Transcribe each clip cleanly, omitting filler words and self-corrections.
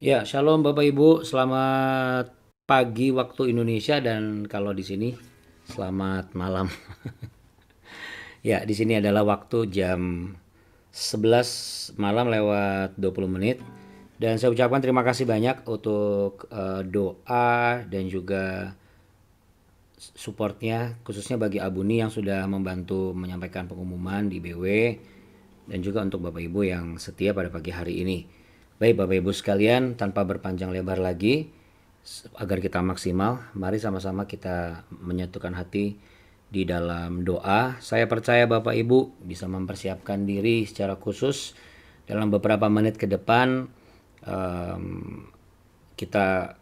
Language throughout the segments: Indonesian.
Ya, shalom Bapak Ibu, selamat pagi waktu Indonesia dan kalau di sini selamat malam. Ya, di sini adalah waktu jam 11 malam lewat 20 menit. Dan saya ucapkan terima kasih banyak untuk doa dan juga supportnya khususnya bagi Abuni yang sudah membantu menyampaikan pengumuman di BW dan juga untuk Bapak Ibu yang setia pada pagi hari ini. Baik Bapak Ibu sekalian, tanpa berpanjang lebar lagi, agar kita maksimal, mari sama-sama kita menyatukan hati di dalam doa. Saya percaya Bapak Ibu bisa mempersiapkan diri secara khusus dalam beberapa menit ke depan. Kita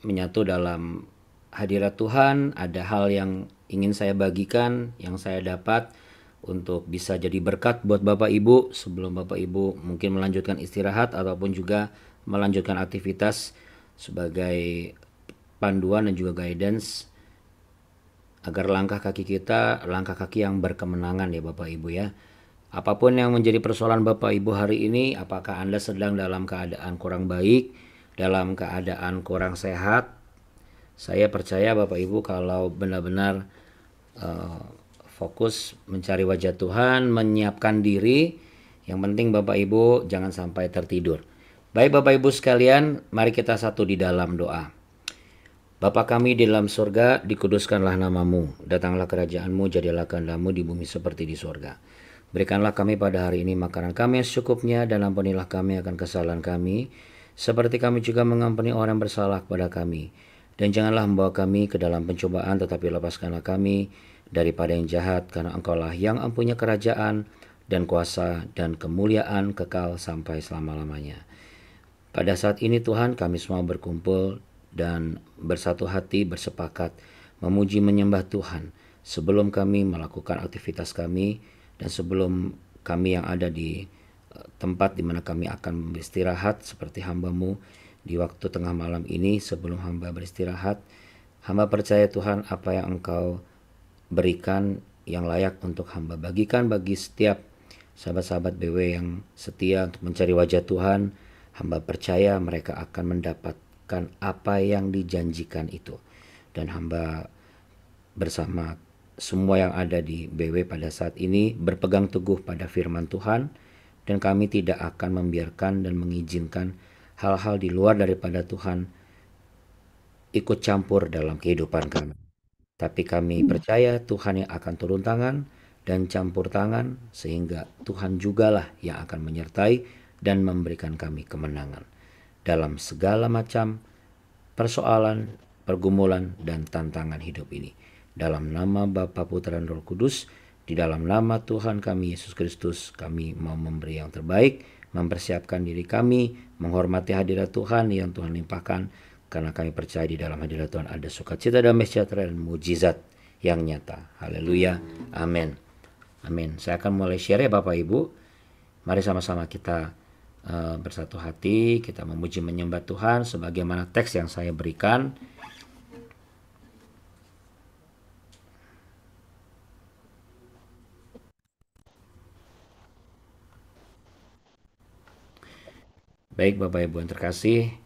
menyatu dalam hadirat Tuhan. Ada hal yang ingin saya bagikan, yang saya dapat untuk bisa jadi berkat buat Bapak Ibu sebelum Bapak Ibu mungkin melanjutkan istirahat ataupun juga melanjutkan aktivitas sebagai panduan dan juga guidance agar langkah kaki kita langkah kaki yang berkemenangan ya Bapak Ibu ya. Apapun yang menjadi persoalan Bapak Ibu hari ini, apakah Anda sedang dalam keadaan kurang baik, dalam keadaan kurang sehat, saya percaya Bapak Ibu kalau benar-benar fokus mencari wajah Tuhan, menyiapkan diri, yang penting Bapak Ibu jangan sampai tertidur. Baik Bapak Ibu sekalian, mari kita satu di dalam doa. Bapa kami di dalam surga, dikuduskanlah namamu, datanglah kerajaanmu, jadilah kehendakmu di bumi seperti di surga. Berikanlah kami pada hari ini makanan kami yang secukupnya, dan ampunilah kami akan kesalahan kami, seperti kami juga mengampuni orang yang bersalah kepada kami. Dan janganlah membawa kami ke dalam pencobaan, tetapi lepaskanlah kami daripada yang jahat, karena Engkaulah yang mempunyai kerajaan dan kuasa dan kemuliaan kekal sampai selama-lamanya. Pada saat ini Tuhan, kami semua berkumpul dan bersatu hati bersepakat memuji menyembah Tuhan sebelum kami melakukan aktivitas kami dan sebelum kami yang ada di tempat di mana kami akan beristirahat seperti hamba-Mu di waktu tengah malam ini. Sebelum hamba beristirahat, hamba percaya Tuhan apa yang Engkau berikan yang layak untuk hamba bagikan bagi setiap sahabat-sahabat BW yang setia untuk mencari wajah Tuhan. Hamba percaya mereka akan mendapatkan apa yang dijanjikan itu. Dan hamba bersama semua yang ada di BW pada saat ini berpegang teguh pada firman Tuhan, dan kami tidak akan membiarkan dan mengizinkan hal-hal di luar daripada Tuhan ikut campur dalam kehidupan kami. Tapi kami percaya Tuhan yang akan turun tangan dan campur tangan, sehingga Tuhan jugalah yang akan menyertai dan memberikan kami kemenangan dalam segala macam persoalan, pergumulan, dan tantangan hidup ini. Dalam nama Bapa, Putra, dan Roh Kudus, di dalam nama Tuhan kami Yesus Kristus, kami mau memberi yang terbaik, mempersiapkan diri kami, menghormati hadirat Tuhan yang Tuhan limpahkan, karena kami percaya di dalam hadirat Tuhan ada sukacita, damai sejahtera, dan mujizat yang nyata. Haleluya, amin. Amin. Saya akan mulai share ya Bapak Ibu. Mari sama-sama kita bersatu hati, kita memuji menyembah Tuhan sebagaimana teks yang saya berikan. Baik Bapak Ibu yang terkasih,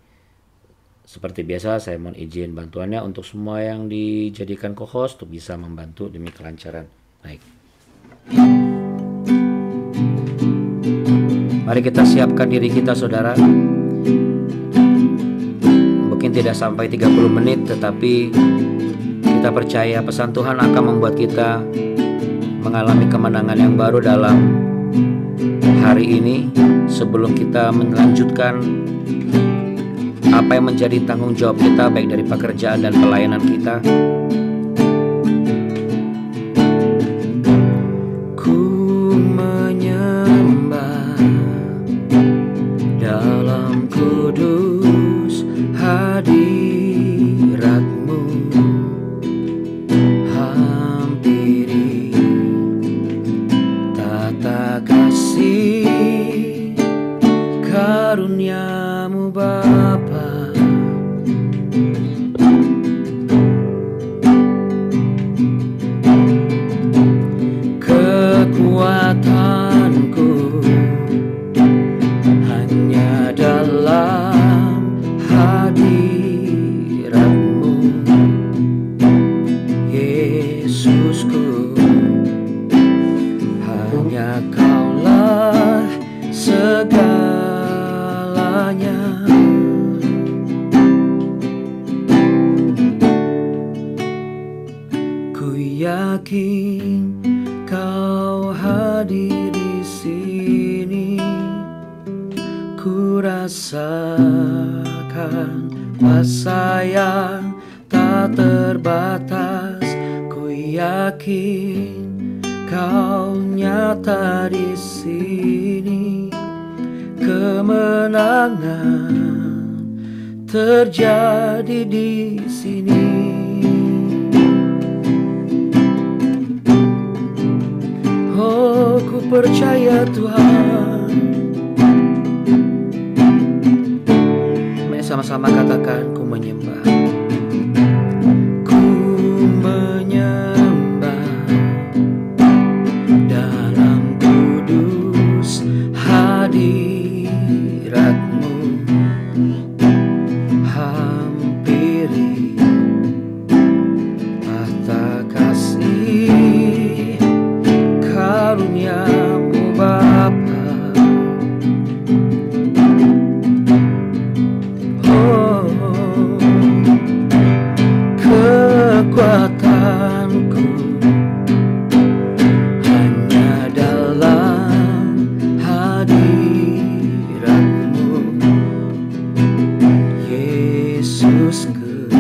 seperti biasa saya mohon izin bantuannya untuk semua yang dijadikan co-host untuk bisa membantu demi kelancaran. Baik. Mari kita siapkan diri kita saudara. Mungkin tidak sampai 30 menit, tetapi kita percaya pesan Tuhan akan membuat kita mengalami kemenangan yang baru dalam hari ini. Sebelum kita melanjutkan apa yang menjadi tanggung jawab kita, baik dari pekerjaan dan pelayanan kita, ku menyembah dalam kudus hadirat-Mu, hampiri tata kasih karunia-Mu Bapa. Kekuatanku hanya dalam Kau hadir di sini, ku rasakan kuasa yang tak terbatas. Ku yakin Kau nyata di sini, kemenangan terjadi di sini. Oh, ku percaya Tuhan. Mari sama-sama katakan, ku menyembah. Ku menyembah dalam kudus hadirat-Mu. Hampiri tahta kasih karunia-Mu Bapa. Oh, kekuatanku hanya dalam hadirat-Mu, Yesusku.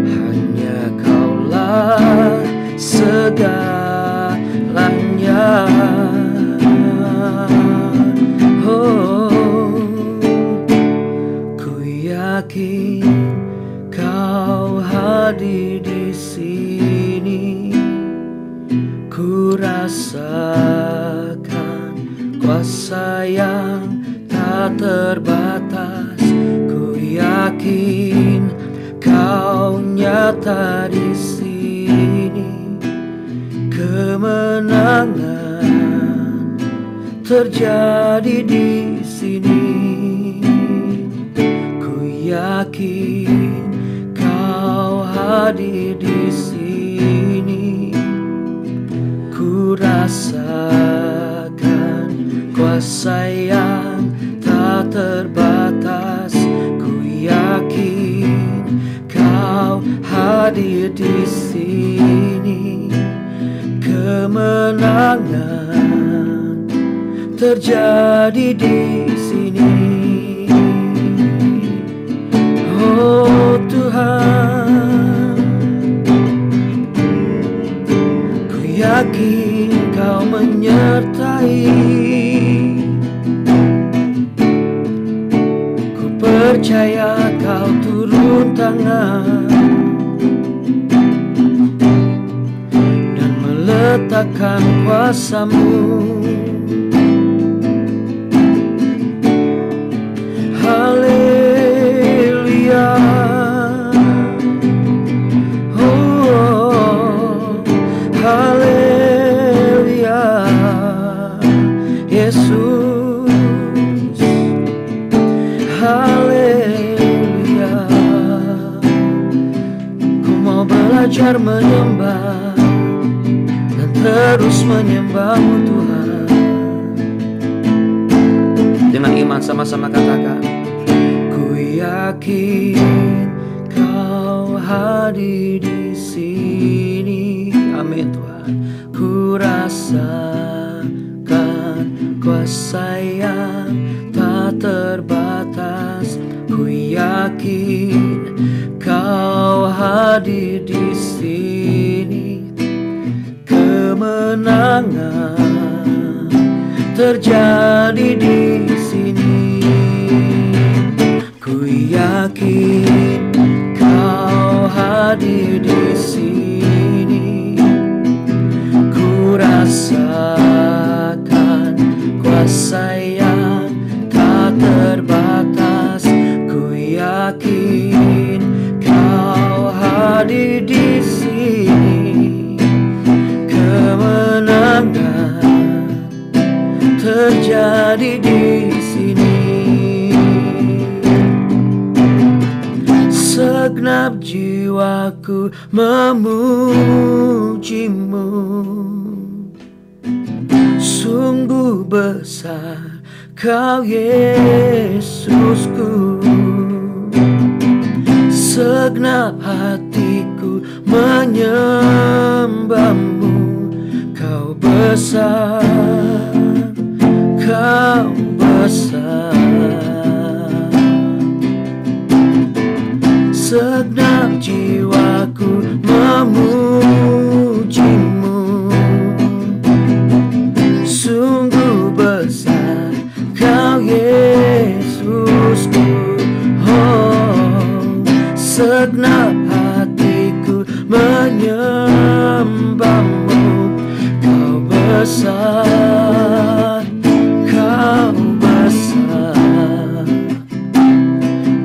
Hanya Kaulah segalanya. Oh, ku yakin Kau hadir di sini, ku rasakan kuasa yang tak terbatas. Ku yakin Kau nyata di sini, kemenangan terjadi di sini. Ku yakin Kau hadir di sini, ku rasakan kuasa yang tak terbatas. Ku yakin Kau hadir di sini, kemenangan terjadi di sini. Oh Tuhan, ku yakin Kau menyertai. Ku percaya Kau turun tangan dan meletakkan kuasa-Mu. Haleluya. Oh, haleluya. Yesus, haleluya. Ku mau belajar menyembah dan terus menyembah-Mu Tuhan. Dengan iman sama-sama katakan, ku yakin Kau hadir di sini. Amin Tuhan. Ku rasakan kuasa yang tak terbatas. Ku yakin Kau hadir di sini, kemenangan terjadi di sini. Ku yakin Kau hadir di sini, ku rasakan kuasa yang tak terbatas. Ku yakin Kau hadir di sini, kemenangan terjadi di sini. Segenap jiwaku memuji-Mu, sungguh besar Kau Yesusku. Segenap hatiku menyembah besar, kau besar,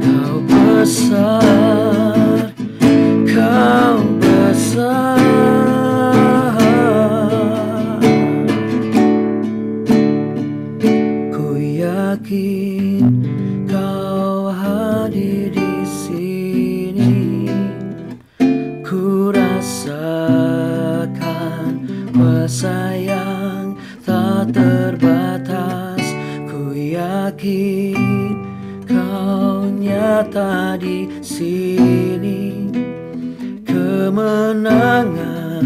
kau besar, kau besar. Ku yakin kau hadir di sini. Ku rasakan kuasa yang tak terbatas. Ku yakin kau nyata di sini. Kemenangan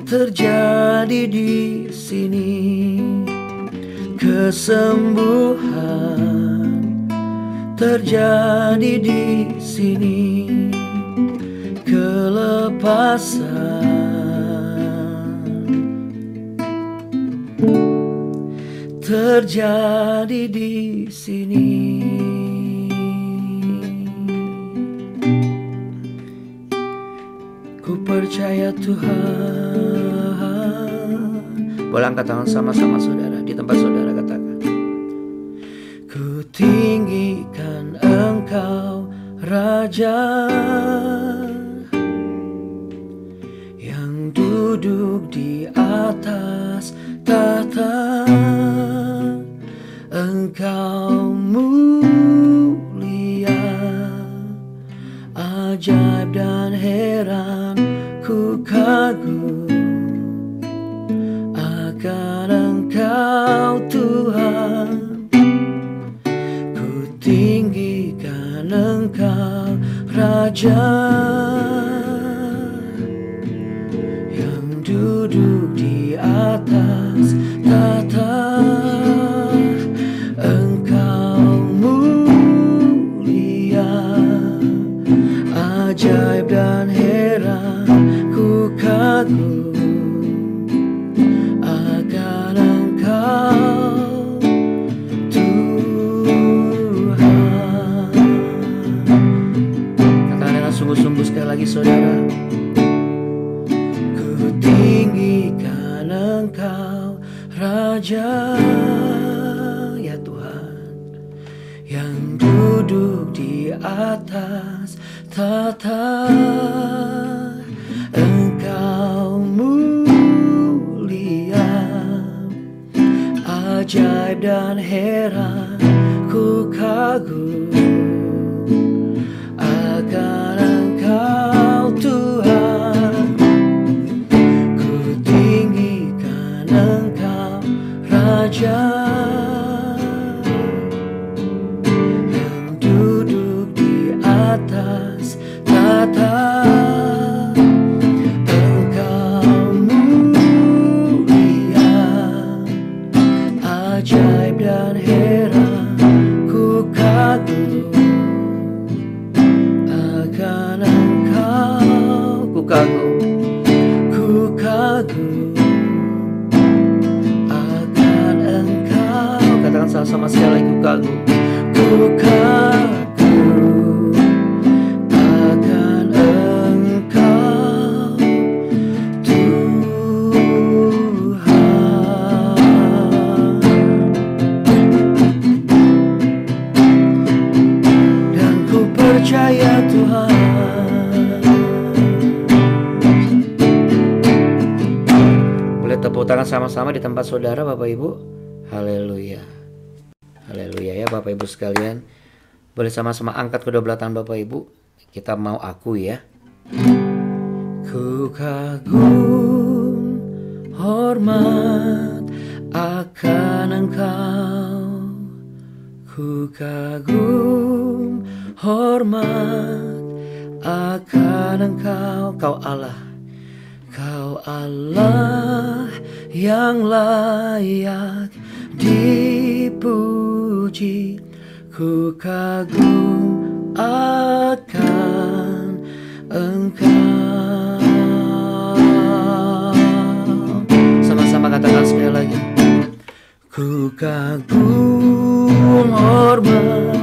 terjadi di sini. Kesembuhan terjadi di sini. Kelepasan terjadi di sini. Ku percaya Tuhan. Boleh angkat tangan sama-sama saudara. Di tempat saudara katakan, ku tinggikan Engkau Raja yang duduk di atas tahta. Engkau mulia, ajaib dan heran. Ku kagum akan Engkau Tuhan. Ku tinggikan Engkau Raja yang duduk di atas tahta. Engkau mulia, ajaib dan heran. Ku kagum akan Engkau Tuhan. Katakan dengan sungguh-sungguh sekali lagi saudara. Ku tinggikan Engkau Raja, ya Tuhan, yang duduk di atas tahta. Engkau mulia, ajaib dan heran. Ku kagum akan Engkau Tuhan. Ku tinggikan Engkau Raja yang duduk di atas tahta. Engkau mulia, ajaib dan heran. Ku kagum akan Engkau. Ku kagum, ku kagum akan Engkau. Katakan sama-sama sekali lagi, ku kagum. Ku kagum akan Engkau Tuhan. Dan ku percaya Tuhan. Boleh tepuk tangan sama-sama di tempat saudara Bapak Ibu. Haleluya. Haleluya ya Bapak Ibu sekalian. Boleh sama-sama angkat kedua belah tangan Bapak Ibu. Kita mau akui ya. Ku kagum hormat akan Engkau. Ku kagum hormat akan Engkau. Kau Allah, Kau Allah yang layak dipuji. Ku kagum akan Engkau. Sama-sama katakan sekali lagi. Ku kagum hormat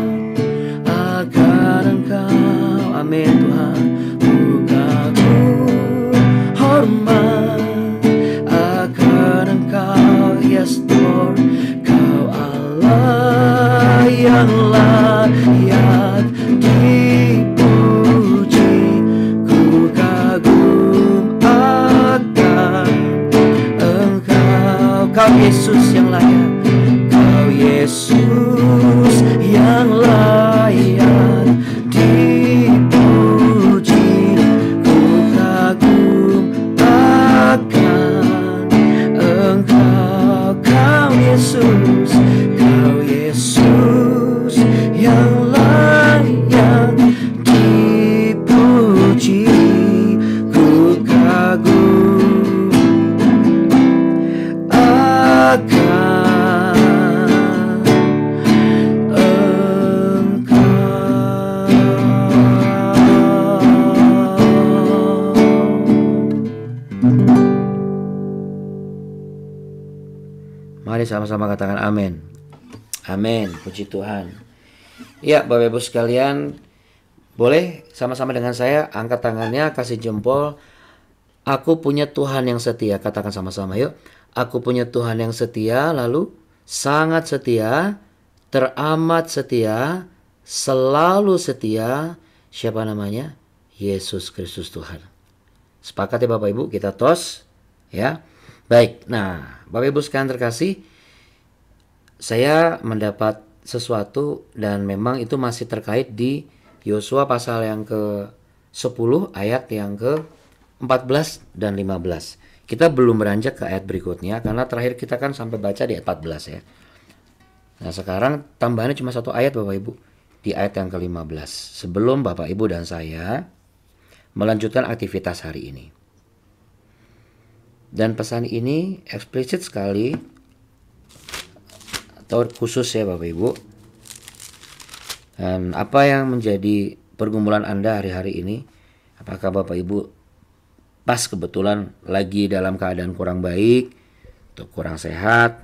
akan Engkau. Amin Tuhan. Ku kagum hormat akan layak dipuji. Ku kagum akan Engkau, Kau Yesus yang layak, Kau Yesus yang layak dipuji. Ku kagum akan Engkau, Kau Yesus, Kau Yesus yang layak dipuji. Ku kagum akan Mari sama-sama katakan amin. Amin, puji Tuhan. Ya, Bapak Ibu sekalian, boleh sama-sama dengan saya angkat tangannya, kasih jempol. Aku punya Tuhan yang setia. Katakan sama-sama yuk. Aku punya Tuhan yang setia, lalu sangat setia, teramat setia, selalu setia. Siapa namanya? Yesus Kristus Tuhan. Sepakat ya Bapak Ibu, kita tos ya. Baik, nah Bapak Ibu sekalian terkasih, saya mendapat sesuatu dan memang itu masih terkait di Yosua pasal yang ke-10 ayat yang ke-14 dan 15. Kita belum beranjak ke ayat berikutnya karena terakhir kita kan sampai baca di ayat 14 ya. Nah sekarang tambahannya cuma satu ayat Bapak Ibu, di ayat yang ke-15. Sebelum Bapak Ibu dan saya melanjutkan aktivitas hari ini. Dan pesan ini eksplisit sekali atau khusus ya Bapak Ibu. Dan apa yang menjadi pergumulan Anda hari-hari ini? Apakah Bapak Ibu pas kebetulan lagi dalam keadaan kurang baik atau kurang sehat,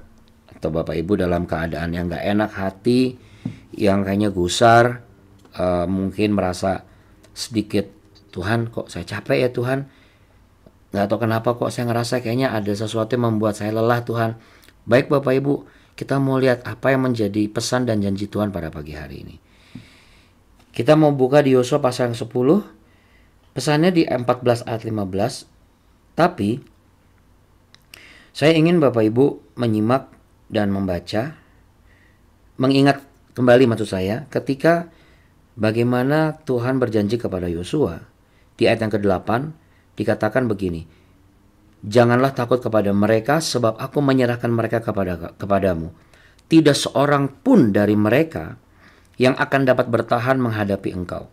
atau Bapak Ibu dalam keadaan yang gak enak hati, yang kayaknya gusar, mungkin merasa sedikit, Tuhan kok saya capek ya Tuhan, gak tahu kenapa kok saya ngerasa kayaknya ada sesuatu yang membuat saya lelah Tuhan. Baik Bapak Ibu, kita mau lihat apa yang menjadi pesan dan janji Tuhan pada pagi hari ini. Kita mau buka di Yosua pasal yang 10, pesannya di 14 ayat 15. Tapi saya ingin Bapak Ibu menyimak dan membaca, mengingat kembali maksud saya, ketika bagaimana Tuhan berjanji kepada Yosua. Di ayat yang ke-8 dikatakan begini, janganlah takut kepada mereka sebab aku menyerahkan mereka kepadamu. Tidak seorang pun dari mereka yang akan dapat bertahan menghadapi engkau.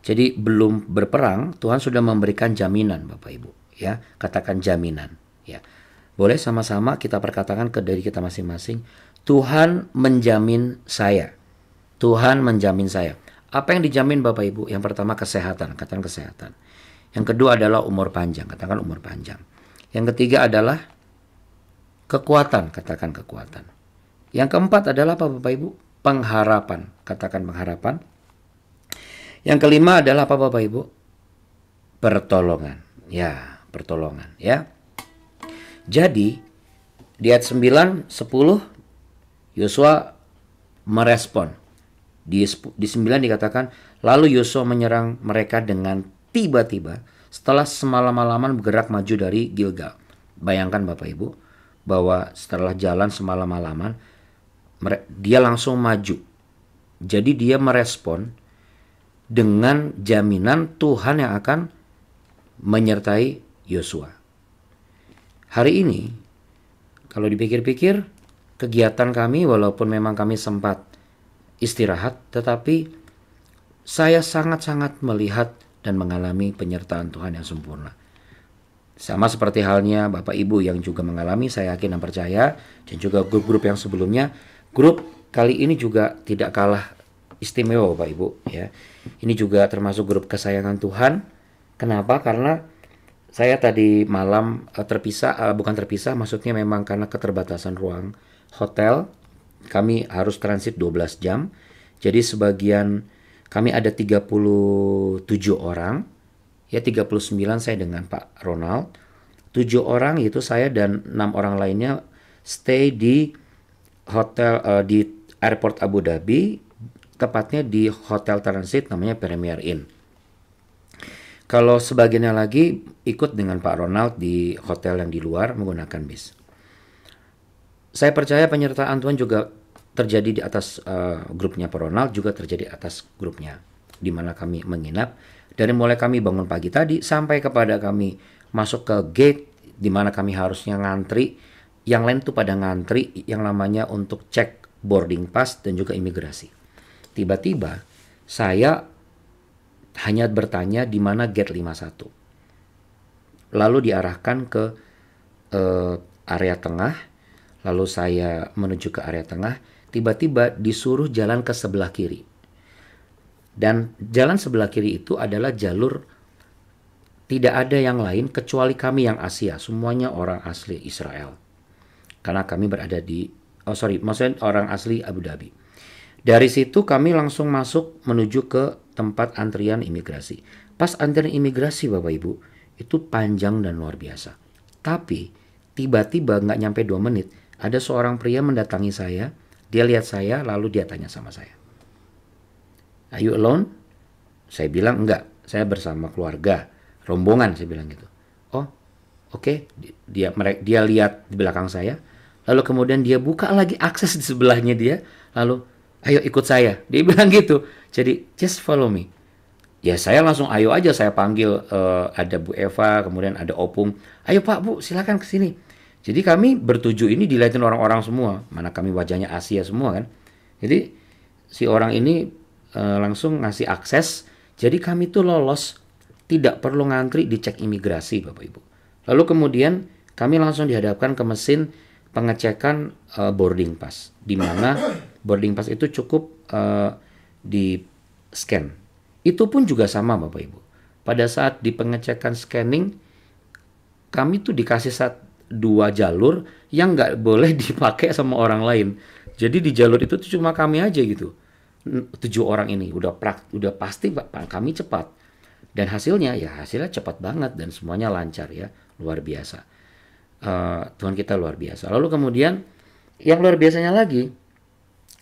Jadi belum berperang, Tuhan sudah memberikan jaminan Bapak Ibu. Ya, katakan jaminan. Ya, boleh sama-sama kita perkatakan ke diri kita masing-masing. Tuhan menjamin saya. Tuhan menjamin saya. Apa yang dijamin Bapak Ibu? Yang pertama kesehatan, katakan kesehatan. Yang kedua adalah umur panjang, katakan umur panjang. Yang ketiga adalah kekuatan, katakan kekuatan. Yang keempat adalah apa Bapak Ibu? Pengharapan, katakan pengharapan. Yang kelima adalah apa Bapak Ibu? Pertolongan. Ya, pertolongan ya. Jadi di ayat 9, 10 Yosua merespon. Di 9 dikatakan, lalu Yosua menyerang mereka dengan tiba-tiba setelah semalam-malaman bergerak maju dari Gilgal. Bayangkan Bapak Ibu bahwa setelah jalan semalam-malaman dia langsung maju. Jadi dia merespon dengan jaminan Tuhan yang akan menyertai Yosua. Hari ini kalau dipikir-pikir kegiatan kami walaupun memang kami sempat istirahat, tetapi saya sangat-sangat melihat dan mengalami penyertaan Tuhan yang sempurna. Sama seperti halnya Bapak Ibu yang juga mengalami, saya yakin dan percaya, dan juga grup-grup yang sebelumnya. Grup kali ini juga tidak kalah istimewa Bapak Ibu ya. Ini juga termasuk grup kesayangan Tuhan. Kenapa? Karena saya tadi malam bukan terpisah, maksudnya memang karena keterbatasan ruang hotel, kami harus transit 12 jam. Jadi sebagian kami ada 37 orang. Ya 39 saya dengan Pak Ronald. 7 orang itu saya dan 6 orang lainnya stay di hotel di airport Abu Dhabi. tepatnya di hotel transit namanya Premier Inn. Kalau sebagiannya lagi ikut dengan Pak Ronald di hotel yang di luar menggunakan bis. Saya percaya penyertaan Tuhan juga terjadi di atas grupnya Pak Ronald, juga terjadi atas grupnya di mana kami menginap. Dari mulai kami bangun pagi tadi sampai kepada kami masuk ke gate di mana kami harusnya ngantri, yang lain tuh pada ngantri yang namanya untuk cek boarding pass dan juga imigrasi. Tiba-tiba saya hanya bertanya di mana gate 51. Lalu diarahkan ke area tengah, lalu saya menuju ke area tengah, tiba-tiba disuruh jalan ke sebelah kiri. Dan jalan sebelah kiri itu adalah jalur tidak ada yang lain kecuali kami yang Asia, semuanya orang asli Israel. Karena kami berada di, maksudnya orang asli Abu Dhabi. Dari situ kami langsung masuk menuju ke tempat antrian imigrasi. Pas antrian imigrasi Bapak Ibu, itu panjang dan luar biasa. Tapi tiba-tiba nggak nyampe 2 menit, ada seorang pria mendatangi saya, dia lihat saya lalu dia tanya sama saya, "Are you alone?" Saya bilang enggak, saya bersama keluarga, rombongan, saya bilang gitu. "Oh, oke." Dia lihat di belakang saya, lalu kemudian dia buka lagi akses di sebelahnya dia, lalu, "Ayo ikut saya." Dia bilang gitu. Jadi, "Just follow me." Ya saya langsung ayo aja, saya panggil ada Bu Eva, kemudian ada Opung. "Ayo Pak, Bu, silakan ke sini." Jadi kami bertujuh ini dilihatin orang-orang semua, mana kami wajahnya Asia semua kan. Jadi si orang ini langsung ngasih akses, jadi kami tuh lolos, tidak perlu ngantri dicek imigrasi Bapak Ibu. Lalu kemudian kami langsung dihadapkan ke mesin pengecekan boarding pass, di mana boarding pass itu cukup di scan. Itu pun juga sama Bapak Ibu. Pada saat di pengecekan scanning, kami tuh dikasih 2 jalur yang nggak boleh dipakai sama orang lain. Jadi di jalur itu tuh cuma kami aja gitu. 7 orang ini udah pasti Pak, kami cepat. Dan hasilnya cepat banget dan semuanya lancar ya, luar biasa. Tuhan kita luar biasa. Lalu kemudian yang luar biasanya lagi,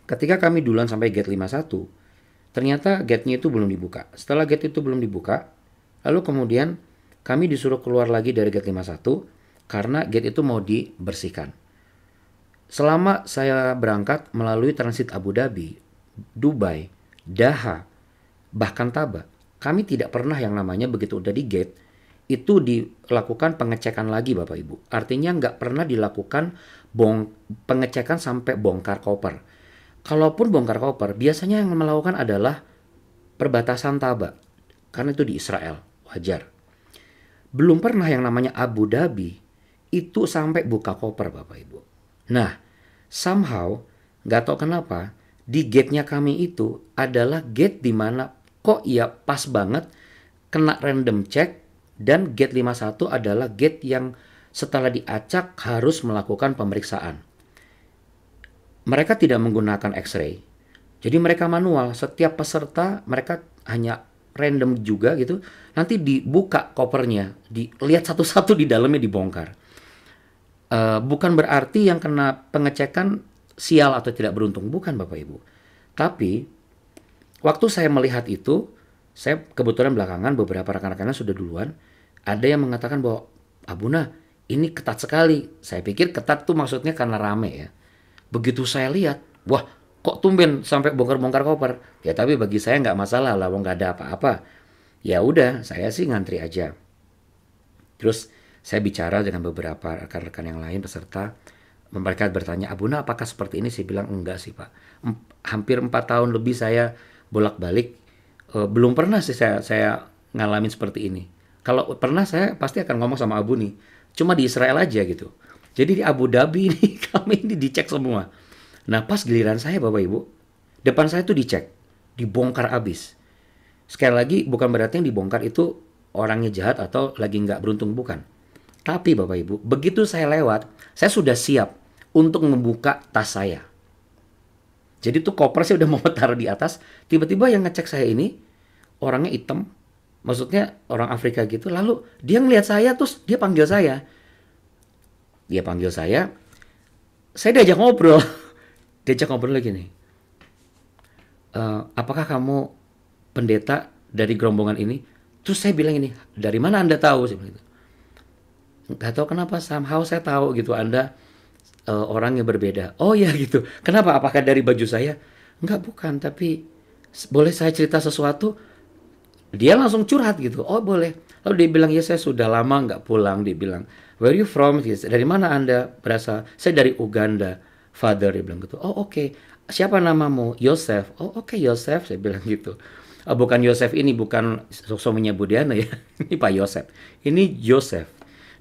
ketika kami duluan sampai gate 51, ternyata gate-nya itu belum dibuka. Setelah gate itu belum dibuka, lalu kemudian kami disuruh keluar lagi dari gate 51 karena gate itu mau dibersihkan. Selama saya berangkat melalui transit Abu Dhabi, Dubai, Daha, bahkan Taba, kami tidak pernah yang namanya begitu udah di gate, itu dilakukan pengecekan lagi Bapak Ibu. Artinya nggak pernah dilakukan pengecekan sampai bongkar koper. Kalaupun bongkar koper, biasanya yang melakukan adalah perbatasan Taba. Karena itu di Israel, wajar. Belum pernah yang namanya Abu Dhabi, itu sampai buka koper Bapak Ibu. Nah, somehow, nggak tahu kenapa, di gate-nya kami itu adalah gate di mana kok ya pas banget, kena random check, dan gate 51 adalah gate yang setelah diacak harus melakukan pemeriksaan. Mereka tidak menggunakan X-ray. Jadi mereka manual. Setiap peserta mereka hanya random juga gitu. Nanti dibuka kopernya, dilihat satu-satu di dalamnya dibongkar. Bukan berarti yang kena pengecekan sial atau tidak beruntung, bukan Bapak Ibu. Tapi waktu saya melihat itu, saya kebetulan belakangan beberapa rekan-rekannya sudah duluan, ada yang mengatakan bahwa Abuna ini ketat sekali. Saya pikir ketat tuh maksudnya karena rame ya. Begitu saya lihat, wah kok tumben sampai bongkar-bongkar koper. Ya tapi bagi saya nggak masalah lah, nggak ada apa-apa. Ya udah, saya sih ngantri aja. Terus saya bicara dengan beberapa rekan-rekan yang lain peserta. Mereka bertanya, Abuna apakah seperti ini? Saya bilang enggak sih Pak. Hampir 4 tahun lebih saya bolak-balik. Belum pernah sih saya ngalamin seperti ini. Kalau pernah saya pasti akan ngomong sama Abu nih. Cuma di Israel aja gitu. Jadi di Abu Dhabi ini kami ini dicek semua. Nah pas giliran saya Bapak Ibu, depan saya tuh dicek, dibongkar abis. Sekali lagi bukan berarti yang dibongkar itu orangnya jahat atau lagi nggak beruntung, bukan. Tapi Bapak Ibu, begitu saya lewat, saya sudah siap untuk membuka tas saya. Jadi tuh koper saya udah mau taruh di atas, tiba-tiba yang ngecek saya ini orangnya hitam, maksudnya orang Afrika gitu. Lalu dia ngelihat saya terus dia panggil saya. Dia panggil saya diajak ngobrol. Diajak ngobrol lagi nih. apakah kamu pendeta dari gerombongan ini? Terus saya bilang ini, dari mana Anda tahu? Saya bilang gitu. Nggak tahu kenapa, somehow saya tahu gitu Anda orang yang berbeda. Oh ya gitu. Kenapa? Apakah dari baju saya? Enggak, bukan. Tapi boleh saya cerita sesuatu? Dia langsung curhat gitu. Oh boleh. Lalu dia bilang, ya saya sudah lama nggak pulang. Dia bilang, where you from? Dari mana Anda berasal? Saya dari Uganda, father. Dia bilang gitu. Oh oke. Siapa namamu? Yosef. Oh oke, Yosef. Saya bilang gitu. Oh, bukan Yosef ini, bukan suaminya Budiana ya. Ini Pak Yosef. Ini Yosef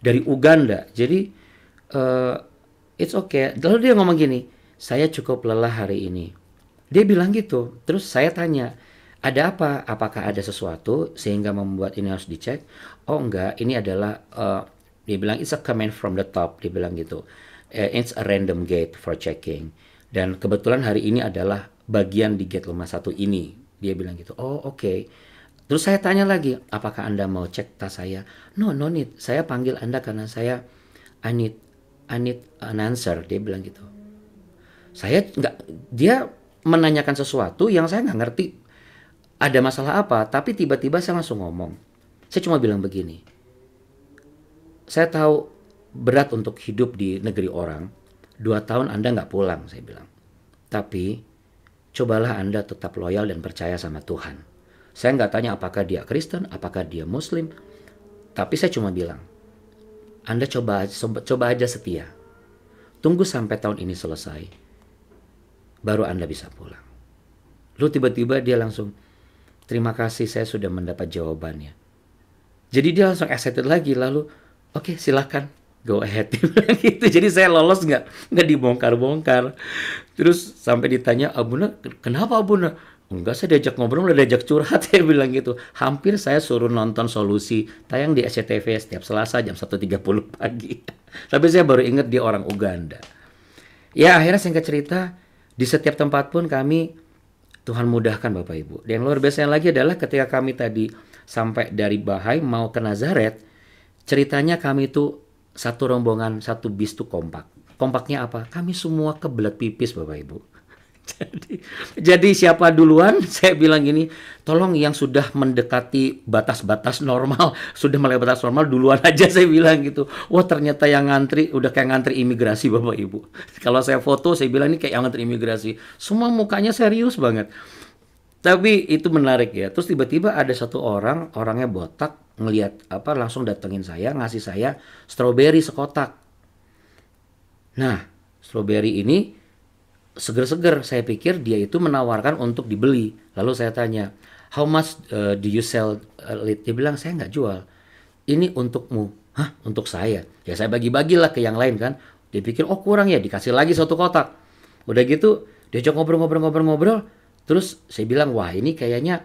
dari Uganda. Jadi it's okay. Lalu dia ngomong gini, saya cukup lelah hari ini. Dia bilang gitu. Terus saya tanya, ada apa? Apakah ada sesuatu sehingga membuat ini harus dicek? Oh enggak, ini adalah dia bilang it's a command from the top. Dia bilang gitu. It's a random gate for checking. Dan kebetulan hari ini adalah bagian di gate rumah satu ini. Dia bilang gitu. Oh oke. Terus saya tanya lagi, apakah Anda mau cek tas saya? No, no need. Saya panggil Anda karena saya I need an answer. Dia bilang gitu. Saya nggak, dia menanyakan sesuatu yang saya nggak ngerti ada masalah apa, tapi tiba-tiba saya langsung ngomong. Saya cuma bilang begini, saya tahu berat untuk hidup di negeri orang. 2 tahun Anda nggak pulang, saya bilang. Tapi cobalah Anda tetap loyal dan percaya sama Tuhan. Saya nggak tanya apakah dia Kristen, apakah dia Muslim, tapi saya cuma bilang, Anda coba aja setia. Tunggu sampai tahun ini selesai, baru Anda bisa pulang. Lalu tiba-tiba dia langsung, terima kasih saya sudah mendapat jawabannya. Jadi dia langsung excited lagi, lalu oke, silakan go ahead. Gitu. Jadi saya lolos nggak dibongkar-bongkar. Terus sampai ditanya, Abuna kenapa Abuna? Enggak, saya diajak ngobrol, udah diajak curhat. Saya bilang gitu. Hampir saya suruh nonton Solusi tayang di SCTV setiap Selasa jam 1.30 pagi. Tapi saya baru ingat dia orang Uganda. Ya akhirnya singkat cerita, di setiap tempat pun kami Tuhan mudahkan Bapak Ibu. Dan yang luar biasa lagi adalah ketika kami tadi sampai dari Bahai mau ke Nazaret, ceritanya kami itu satu rombongan, satu bis tuh kompak. Kompaknya apa? Kami semua kebelet pipis Bapak Ibu. Jadi siapa duluan? Saya bilang gini, tolong yang sudah mendekati batas-batas normal, sudah mulai batas normal duluan aja, saya bilang gitu. Wah ternyata yang ngantri udah kayak ngantri imigrasi Bapak Ibu. Kalau saya foto saya bilang ini kayak ngantri imigrasi. Semua mukanya serius banget. Tapi itu menarik ya. Terus tiba-tiba ada satu orang, orangnya botak, ngelihat apa langsung datengin saya, ngasih saya stroberi sekotak. Nah, stroberi ini seger-seger. Saya pikir dia itu menawarkan untuk dibeli. Lalu saya tanya, how much do you sell it? Dia bilang, saya nggak jual. Ini untukmu. Hah? Untuk saya? Ya saya bagi-bagilah ke yang lain kan. Dia pikir, oh kurang ya, dikasih lagi satu kotak. Udah gitu, diajak ngobrol-ngobrol. Terus saya bilang, wah ini kayaknya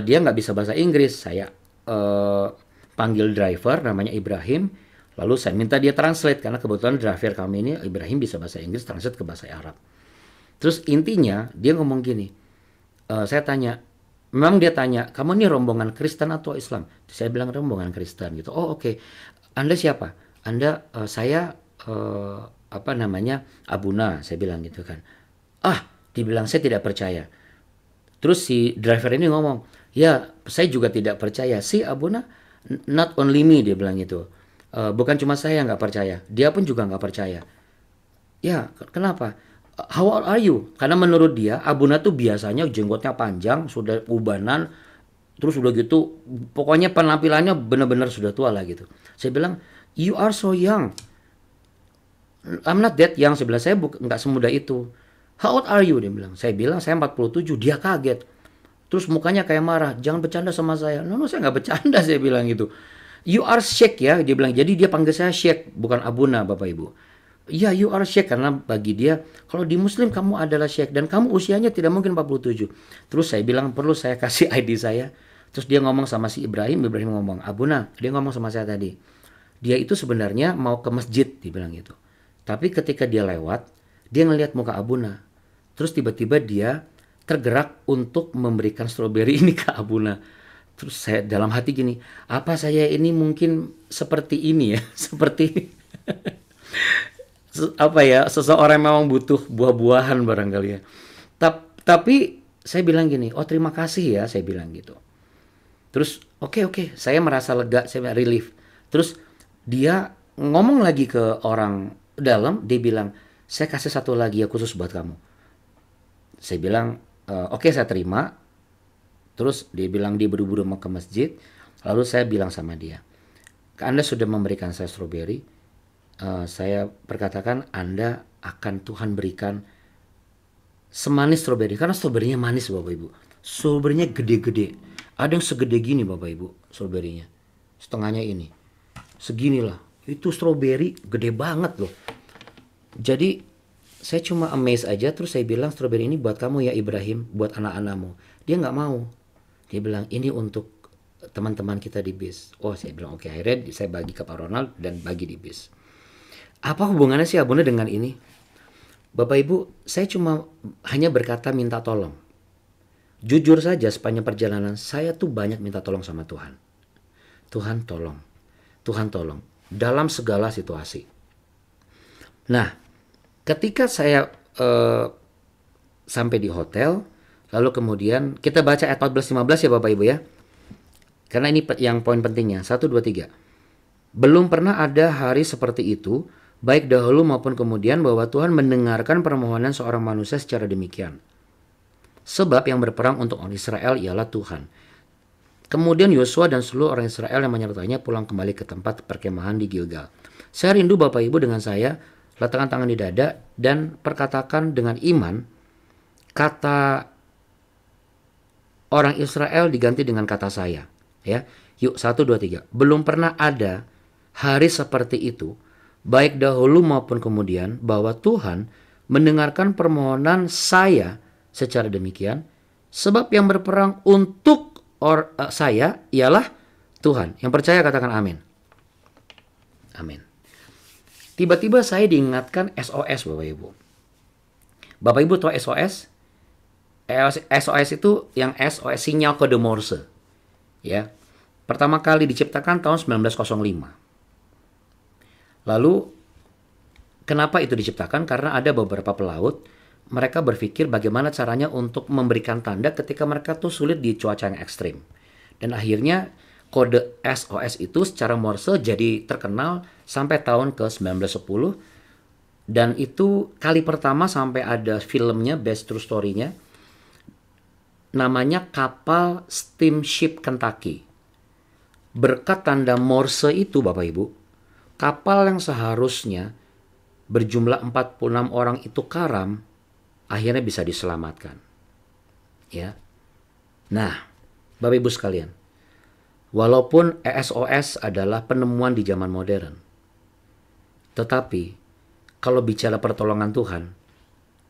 dia nggak bisa bahasa Inggris. Saya panggil driver, namanya Ibrahim. Lalu saya minta dia translate, karena kebetulan driver kami ini, Ibrahim bisa bahasa Inggris, translate ke bahasa Arab. Terus intinya dia ngomong gini, saya tanya, memang dia tanya, kamu ini rombongan Kristen atau Islam? Saya bilang rombongan Kristen gitu. Oh oke. Anda siapa? Anda saya apa namanya Abuna, saya bilang gitu kan. Dibilang saya tidak percaya. Terus si driver ini ngomong, ya saya juga tidak percaya. Si Abuna, not only me, dia bilang gitu. Bukan cuma saya nggak percaya, dia pun juga nggak percaya. Ya kenapa? How old are you? Karena menurut dia Abuna tuh biasanya jenggotnya panjang, sudah ubanan, terus udah gitu, pokoknya penampilannya benar-benar sudah tua lah gitu. Saya bilang, you are so young. I'm not that young. Saya bilang, saya nggak semuda itu. How old are you? Dia bilang. Saya bilang, saya 47. Dia kaget. Terus mukanya kayak marah. Jangan bercanda sama saya. No, saya nggak bercanda, saya bilang gitu. You are Sheikh ya, dia bilang. Jadi dia panggil saya Sheikh, bukan Abuna, Bapak Ibu. Ya, you are Sheikh, karena bagi dia, kalau di Muslim kamu adalah Sheikh, dan kamu usianya tidak mungkin 47. Terus saya bilang, perlu saya kasih ID saya. Terus dia ngomong sama si Ibrahim ngomong, Abuna, dia ngomong sama saya tadi. Dia itu sebenarnya mau ke masjid, dia bilang gitu. Tapi ketika dia lewat, dia ngelihat muka Abuna. Terus tiba-tiba dia tergerak untuk memberikan stroberi ini ke Abuna. Terus saya dalam hati gini, apa saya ini mungkin seperti ini ya, seperti apa ya, seseorang memang butuh buah-buahan barangkali ya. Tapi saya bilang gini, oh terima kasih ya, saya bilang gitu. Terus oke, saya merasa lega, saya relief. Terus dia ngomong lagi ke orang dalam, dia bilang, saya kasih satu lagi ya khusus buat kamu. Saya bilang, oke, saya terima. Terus dia bilang dia buru-buru mau ke masjid. Lalu saya bilang sama dia, Anda sudah memberikan saya stroberi. Saya perkatakan Anda akan Tuhan berikan semanis stroberi. Karena stroberinya manis Bapak Ibu. Stroberinya gede-gede. Ada yang segede gini Bapak Ibu stroberinya. Setengahnya ini. Seginilah. Itu stroberi gede banget loh. Jadi saya cuma amazed aja. Terus saya bilang stroberi ini buat kamu ya Ibrahim. Buat anak-anakmu. Dia nggak mau. Dia bilang ini untuk teman-teman kita di bis. Oh saya bilang oke. Akhirnya saya bagi ke Pak Ronald dan bagi di bis. Apa hubungannya sih Abuna dengan ini? Bapak Ibu, saya cuma hanya berkata minta tolong. Jujur saja sepanjang perjalanan saya tuh banyak minta tolong sama Tuhan. Tuhan tolong. Tuhan tolong. Dalam segala situasi. Nah, ketika saya sampai di hotel, lalu kemudian kita baca ayat 14-15 ya Bapak Ibu ya. Karena ini yang poin pentingnya. 1, 2, 3. Belum pernah ada hari seperti itu, baik dahulu maupun kemudian, bahwa Tuhan mendengarkan permohonan seorang manusia secara demikian. Sebab yang berperang untuk orang Israel ialah Tuhan. Kemudian Yosua dan seluruh orang Israel yang menyertainya pulang kembali ke tempat perkemahan di Gilgal. Saya rindu Bapak Ibu dengan saya, letakkan tangan di dada dan perkatakan dengan iman, kata orang Israel diganti dengan kata saya. Ya, yuk 1, 2, 3. Belum pernah ada hari seperti itu, baik dahulu maupun kemudian, bahwa Tuhan mendengarkan permohonan saya secara demikian. Sebab yang berperang untuk saya ialah Tuhan. Yang percaya katakan amin. Amin. Tiba-tiba saya diingatkan SOS Bapak Ibu. Bapak Ibu tahu SOS? SOS itu yang SOS sinyal kode Morse. Ya. Pertama kali diciptakan tahun 1905. Lalu kenapa itu diciptakan? Karena ada beberapa pelaut, mereka berpikir bagaimana caranya untuk memberikan tanda ketika mereka tuh sulit di cuaca yang ekstrim. Dan akhirnya kode SOS itu secara Morse jadi terkenal sampai tahun ke 1910. Dan itu kali pertama sampai ada filmnya, best true story-nya. Namanya kapal Steamship Kentucky. Berkat tanda Morse itu Bapak Ibu, kapal yang seharusnya berjumlah 46 orang itu karam, akhirnya bisa diselamatkan. Ya. Nah, Bapak Ibu sekalian, walaupun SOS adalah penemuan di zaman modern, tetapi kalau bicara pertolongan Tuhan,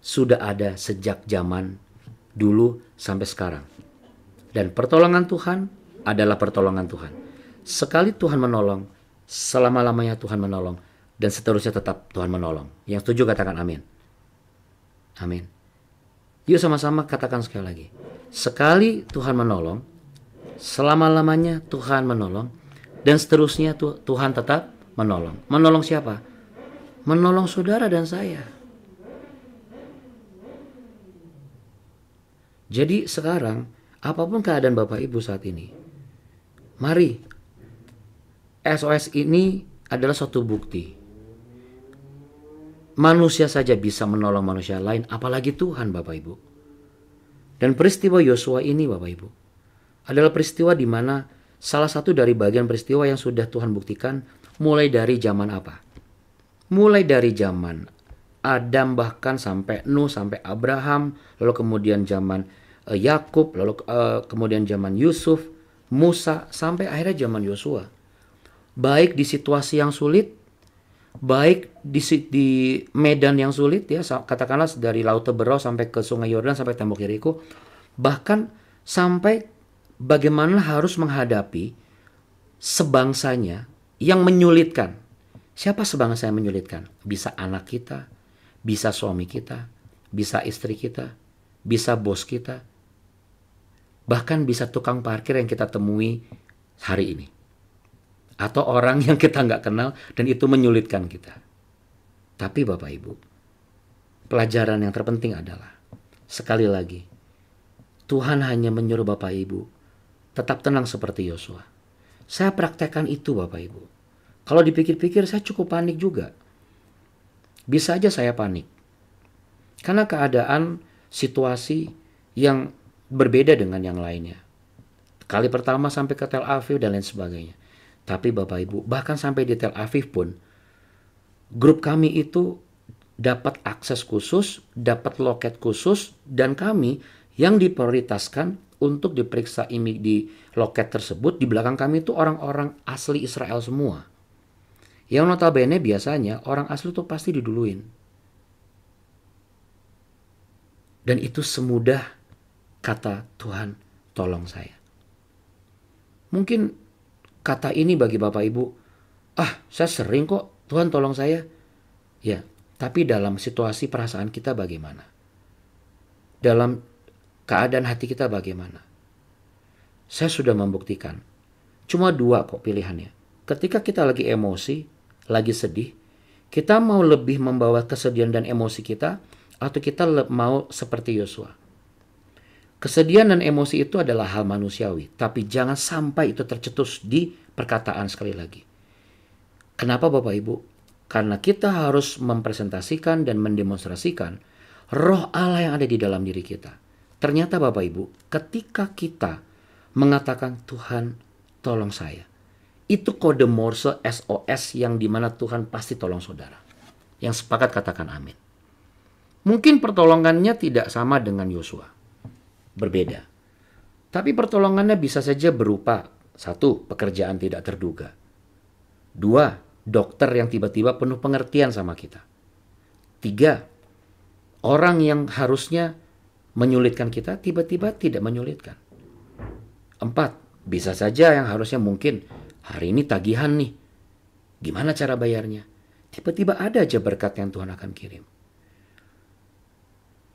sudah ada sejak zaman dulu sampai sekarang. Dan pertolongan Tuhan adalah pertolongan Tuhan. Sekali Tuhan menolong, selama-lamanya Tuhan menolong, dan seterusnya tetap Tuhan menolong. Yang setuju katakan amin. Amin. Yuk sama-sama katakan sekali lagi. Sekali Tuhan menolong, selama-lamanya Tuhan menolong, dan seterusnya Tuhan tetap menolong. Menolong siapa? Menolong saudara dan saya. Jadi sekarang, apapun keadaan Bapak Ibu saat ini, mari, SOS ini adalah suatu bukti. Manusia saja bisa menolong manusia lain, apalagi Tuhan Bapak Ibu. Dan peristiwa Yosua ini Bapak Ibu, adalah peristiwa di mana salah satu dari bagian peristiwa yang sudah Tuhan buktikan mulai dari zaman apa? Mulai dari zaman Adam bahkan sampai Nuh, sampai Abraham, lalu kemudian zaman Yakub, lalu kemudian zaman Yusuf, Musa, sampai akhirnya zaman Yosua. Baik di situasi yang sulit, baik di medan yang sulit, ya katakanlah dari Laut Teberau sampai ke Sungai Yordan sampai tembok Yeriko, bahkan sampai bagaimana harus menghadapi sebangsanya yang menyulitkan. Siapa sebangsa yang menyulitkan? Bisa anak kita, bisa suami kita, bisa istri kita, bisa bos kita, bahkan bisa tukang parkir yang kita temui hari ini. Atau orang yang kita nggak kenal dan itu menyulitkan kita. Tapi Bapak Ibu, pelajaran yang terpenting adalah, sekali lagi, Tuhan hanya menyuruh Bapak Ibu tetap tenang seperti Yosua. Saya praktekkan itu Bapak Ibu. Kalau dipikir-pikir saya cukup panik juga. Bisa aja saya panik. Karena keadaan situasi yang berbeda dengan yang lainnya. Kali pertama sampai ke Tel Aviv dan lain sebagainya. Tapi Bapak Ibu, bahkan sampai di Tel Aviv pun, grup kami itu dapat akses khusus, dapat loket khusus, dan kami yang diprioritaskan untuk diperiksa di loket tersebut, di belakang kami itu orang-orang asli Israel semua. Yang notabene biasanya orang asli itu pasti diduluin. Dan itu semudah kata Tuhan, tolong saya. Mungkin kata ini bagi Bapak Ibu, saya sering kok Tuhan tolong saya. Ya, tapi dalam situasi perasaan kita bagaimana? Dalam keadaan hati kita bagaimana? Saya sudah membuktikan. Cuma 2 kok pilihannya. Ketika kita lagi emosi, lagi sedih, kita mau lebih membawa kesedihan dan emosi kita, atau kita mau seperti Yosua. Kesedihan dan emosi itu adalah hal manusiawi, tapi jangan sampai itu tercetus di perkataan sekali lagi. Kenapa Bapak Ibu? Karena kita harus mempresentasikan dan mendemonstrasikan roh Allah yang ada di dalam diri kita. Ternyata Bapak Ibu, ketika kita mengatakan Tuhan tolong saya, itu kode Morse SOS yang dimana Tuhan pasti tolong saudara. Yang sepakat katakan amin. Mungkin pertolongannya tidak sama dengan Yosua. Berbeda. Tapi pertolongannya bisa saja berupa 1. Pekerjaan tidak terduga. 2. Dokter yang tiba-tiba penuh pengertian sama kita. 3. Orang yang harusnya menyulitkan kita tiba-tiba tidak menyulitkan. 4. Bisa saja yang harusnya mungkin hari ini tagihan nih. Gimana cara bayarnya? Tiba-tiba ada aja berkat yang Tuhan akan kirim.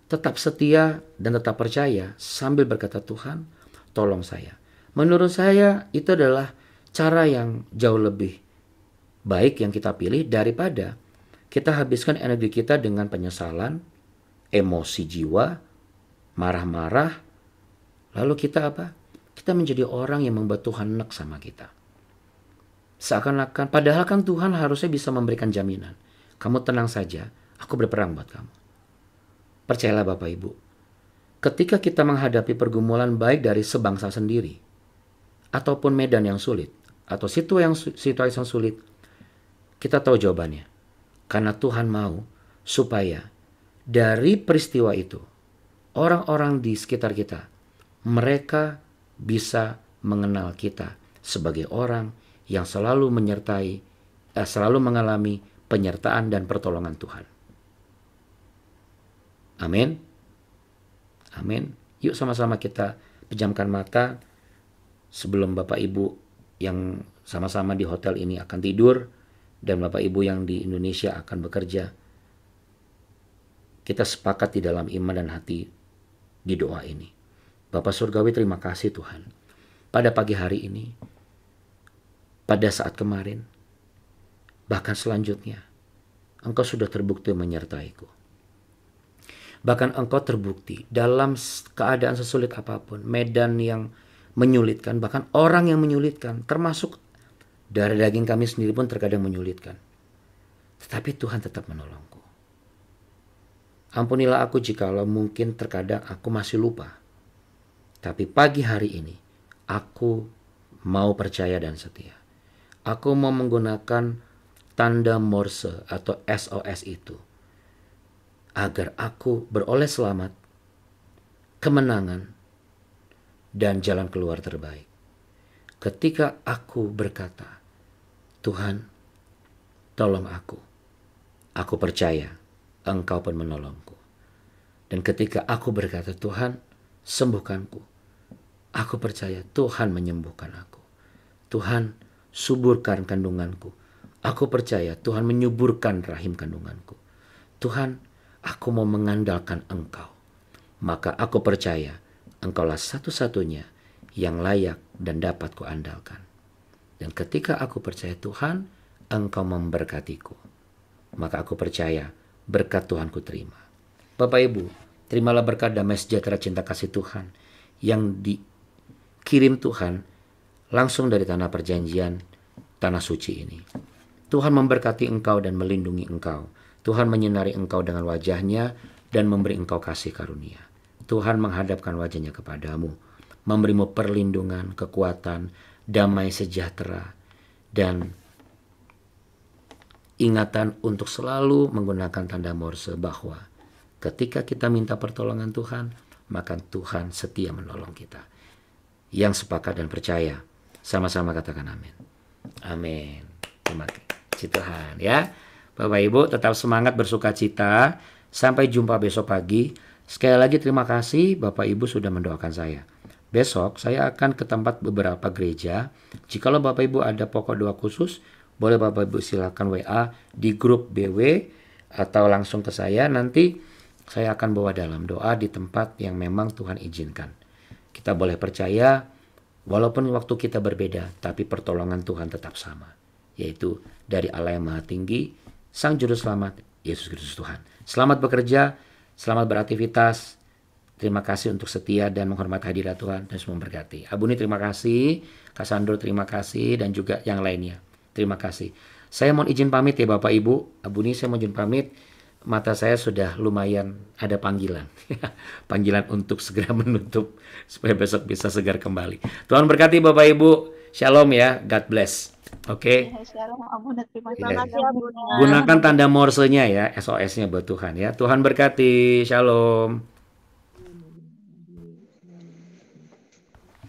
Tetap setia dan tetap percaya sambil berkata Tuhan tolong saya. Menurut saya itu adalah cara yang jauh lebih baik yang kita pilih daripada kita habiskan energi kita dengan penyesalan, emosi jiwa, marah-marah. Lalu kita apa? Kita menjadi orang yang membuat Tuhan nek sama kita. Seakan-akan, padahal kan Tuhan harusnya bisa memberikan jaminan. Kamu tenang saja, aku berperang buat kamu. Percayalah Bapak Ibu, ketika kita menghadapi pergumulan baik dari sebangsa sendiri, ataupun medan yang sulit, atau situasi yang sulit, kita tahu jawabannya. Karena Tuhan mau supaya dari peristiwa itu, orang-orang di sekitar kita, mereka bisa mengenal kita sebagai orang yang selalu selalu mengalami penyertaan dan pertolongan Tuhan. Amin. Amin. Yuk sama-sama kita pejamkan mata sebelum Bapak Ibu yang sama-sama di hotel ini akan tidur dan Bapak Ibu yang di Indonesia akan bekerja. Kita sepakat di dalam iman dan hati di doa ini. Bapak Surgawi, terima kasih Tuhan. Pada pagi hari ini, pada saat kemarin, bahkan selanjutnya, Engkau sudah terbukti menyertaiku. Bahkan Engkau terbukti dalam keadaan sesulit apapun, medan yang menyulitkan, bahkan orang yang menyulitkan, termasuk dari daging kami sendiri pun terkadang menyulitkan. Tetapi Tuhan tetap menolongku. Ampunilah aku jikalau mungkin terkadang aku masih lupa. Tapi pagi hari ini, aku mau percaya dan setia. Aku mau menggunakan tanda Morse atau SOS itu. Agar aku beroleh selamat, kemenangan, dan jalan keluar terbaik. Ketika aku berkata, Tuhan, tolong aku. Aku percaya Engkau pun menolongku. Dan ketika aku berkata, Tuhan, sembuhkanku. Aku percaya Tuhan menyembuhkan aku. Tuhan, suburkan kandunganku. Aku percaya Tuhan menyuburkan rahim kandunganku. Tuhan, aku mau mengandalkan Engkau. Maka aku percaya Engkaulah satu-satunya yang layak dan dapat kuandalkan. Dan ketika aku percaya Tuhan, Engkau memberkatiku. Maka aku percaya berkat Tuhan ku terima. Bapak Ibu, terimalah berkat damai sejahtera cinta kasih Tuhan yang dikirim Tuhan langsung dari tanah perjanjian, tanah suci ini. Tuhan memberkati engkau dan melindungi engkau. Tuhan menyinari engkau dengan wajahnya dan memberi engkau kasih karunia. Tuhan menghadapkan wajahnya kepadamu, memberimu perlindungan, kekuatan, damai sejahtera, dan ingatan untuk selalu menggunakan tanda Morse bahwa ketika kita minta pertolongan Tuhan, maka Tuhan setia menolong kita. Yang sepakat dan percaya, sama-sama katakan amin. Amin. Terima kasih Tuhan ya. Bapak Ibu tetap semangat, bersuka cita. Sampai jumpa besok pagi. Sekali lagi terima kasih Bapak Ibu sudah mendoakan saya. Besok saya akan ke tempat beberapa gereja. Jikalau Bapak Ibu ada pokok doa khusus, boleh Bapak Ibu silakan WA di grup BW atau langsung ke saya. Nanti saya akan bawa dalam doa di tempat yang memang Tuhan izinkan. Kita boleh percaya walaupun waktu kita berbeda, tapi pertolongan Tuhan tetap sama. Yaitu dari Allah yang Maha Tinggi, Sang Juru Selamat, Yesus Kristus Tuhan. Selamat bekerja, selamat beraktivitas. Terima kasih untuk setia dan menghormati hadirat Tuhan dan semua memberkati. Abuni terima kasih, Kak Sandro terima kasih, dan juga yang lainnya. Terima kasih. Saya mohon izin pamit ya Bapak Ibu. Abuni saya mohon izin pamit. Mata saya sudah lumayan ada panggilan. Panggilan untuk segera menutup supaya besok bisa segar kembali. Tuhan berkati Bapak Ibu. Shalom ya. God bless. Oke. Shalom Abuna, terima Ya. kasih Abuna. Gunakan tanda morsenya ya, SOS-nya buat Tuhan ya. Tuhan berkati. Shalom.